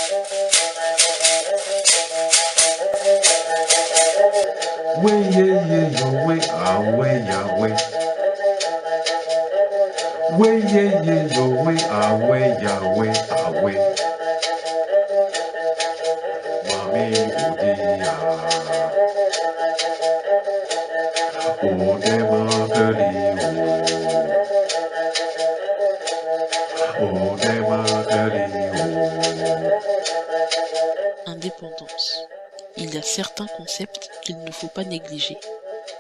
Ouais, yeah, yeah, yo, ouais, ah ouais, ya, ouais. Ouais, yeah, yeah, yo, ouais, ah ouais, ya, ouais, ah ouais. Mami, odia. Ode magari, ode magari, Indépendance. Il y a certains concepts qu'il ne faut pas négliger.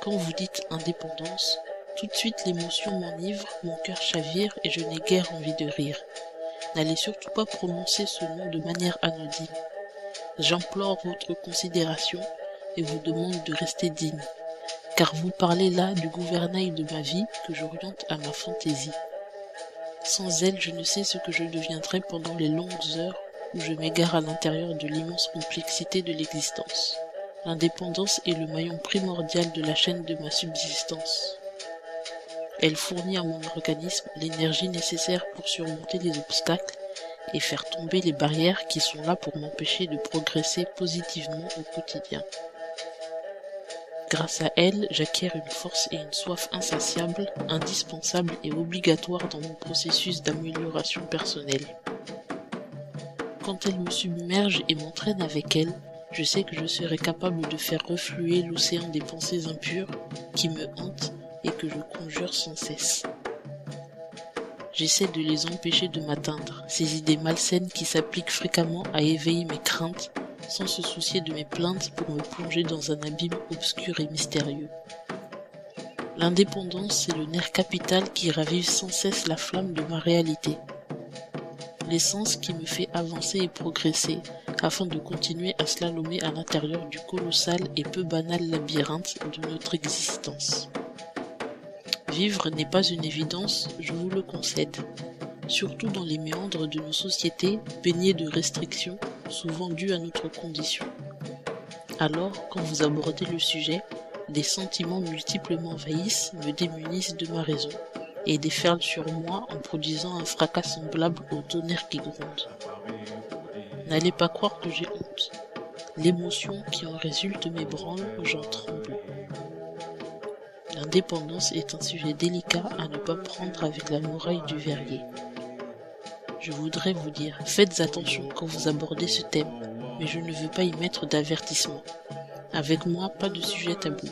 Quand vous dites indépendance, tout de suite l'émotion m'enivre, mon cœur chavire et je n'ai guère envie de rire. N'allez surtout pas prononcer ce nom de manière anodine. J'implore votre considération et vous demande de rester digne, car vous parlez là du gouvernail de ma vie que j'oriente à ma fantaisie. Sans elle, je ne sais ce que je deviendrai pendant les longues heures où je m'égare à l'intérieur de l'immense complexité de l'existence. L'indépendance est le maillon primordial de la chaîne de ma subsistance. Elle fournit à mon organisme l'énergie nécessaire pour surmonter les obstacles et faire tomber les barrières qui sont là pour m'empêcher de progresser positivement au quotidien. Grâce à elle, j'acquiers une force et une soif insatiables, indispensables et obligatoires dans mon processus d'amélioration personnelle. Quand elle me submerge et m'entraîne avec elle, je sais que je serai capable de faire refluer l'océan des pensées impures qui me hantent et que je conjure sans cesse. J'essaie de les empêcher de m'atteindre, ces idées malsaines qui s'appliquent fréquemment à éveiller mes craintes, sans se soucier de mes plaintes pour me plonger dans un abîme obscur et mystérieux. L'indépendance, c'est le nerf capital qui ravive sans cesse la flamme de ma réalité. L'essence qui me fait avancer et progresser, afin de continuer à slalomer à l'intérieur du colossal et peu banal labyrinthe de notre existence. Vivre n'est pas une évidence, je vous le concède, surtout dans les méandres de nos sociétés baignées de restrictions, souvent dues à notre condition. Alors, quand vous abordez le sujet, des sentiments multiples m'envahissent, me démunissent de ma raison, et déferlent sur moi en produisant un fracas semblable au tonnerre qui gronde. N'allez pas croire que j'ai honte. L'émotion qui en résulte m'ébranle, j'en tremble. L'indépendance est un sujet délicat à ne pas prendre avec la muraille du verrier. Je voudrais vous dire, faites attention quand vous abordez ce thème, mais je ne veux pas y mettre d'avertissement. Avec moi, pas de sujet tabou.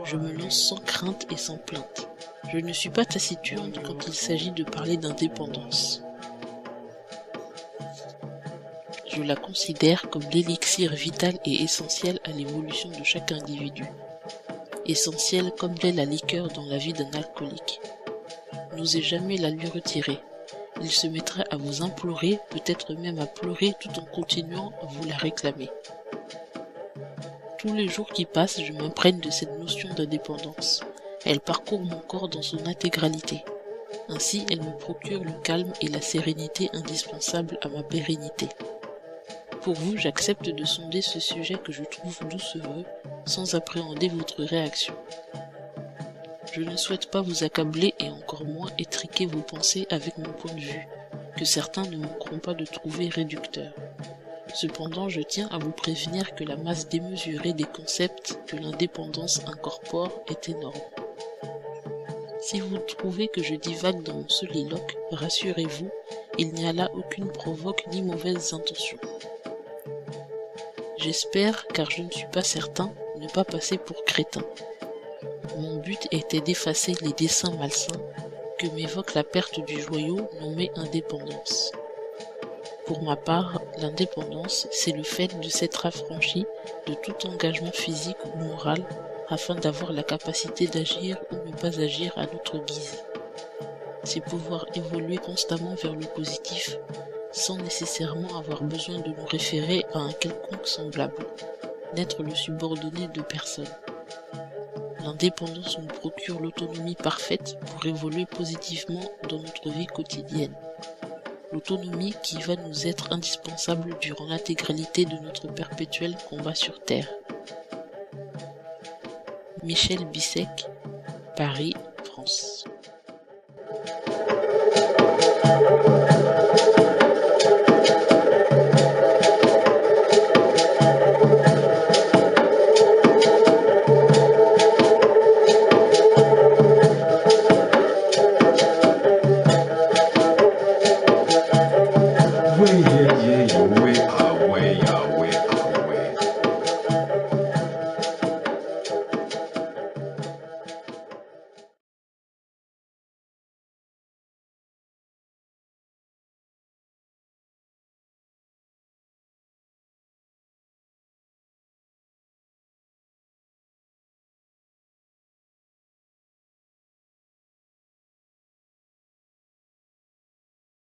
Je me lance sans crainte et sans plainte. Je ne suis pas taciturne quand il s'agit de parler d'indépendance. Je la considère comme l'élixir vital et essentiel à l'évolution de chaque individu. Essentiel comme l'est la liqueur dans la vie d'un alcoolique. N'osez jamais la lui retirer. Il se mettrait à vous implorer, peut-être même à pleurer tout en continuant à vous la réclamer. Tous les jours qui passent, je m'imprègne de cette notion d'indépendance. Elle parcourt mon corps dans son intégralité. Ainsi, elle me procure le calme et la sérénité indispensables à ma pérennité. Pour vous, j'accepte de sonder ce sujet que je trouve doucereux, sans appréhender votre réaction. Je ne souhaite pas vous accabler et encore moins étriquer vos pensées avec mon point de vue, que certains ne manqueront pas de trouver réducteur. Cependant, je tiens à vous prévenir que la masse démesurée des concepts que l'indépendance incorpore est énorme. Si vous trouvez que je divague dans mon soliloque, rassurez-vous, il n'y a là aucune provoque ni mauvaise intention. J'espère, car je ne suis pas certain, ne pas passer pour crétin. Mon but était d'effacer les dessins malsains que m'évoque la perte du joyau nommé indépendance. Pour ma part, l'indépendance, c'est le fait de s'être affranchi de tout engagement physique ou moral afin d'avoir la capacité d'agir ou ne pas agir à notre guise. C'est pouvoir évoluer constamment vers le positif sans nécessairement avoir besoin de nous référer à un quelconque semblable, n'être le subordonné de personne. L'indépendance nous procure l'autonomie parfaite pour évoluer positivement dans notre vie quotidienne. L'autonomie qui va nous être indispensable durant l'intégralité de notre perpétuel combat sur Terre. Michel Bissec, Paris, France.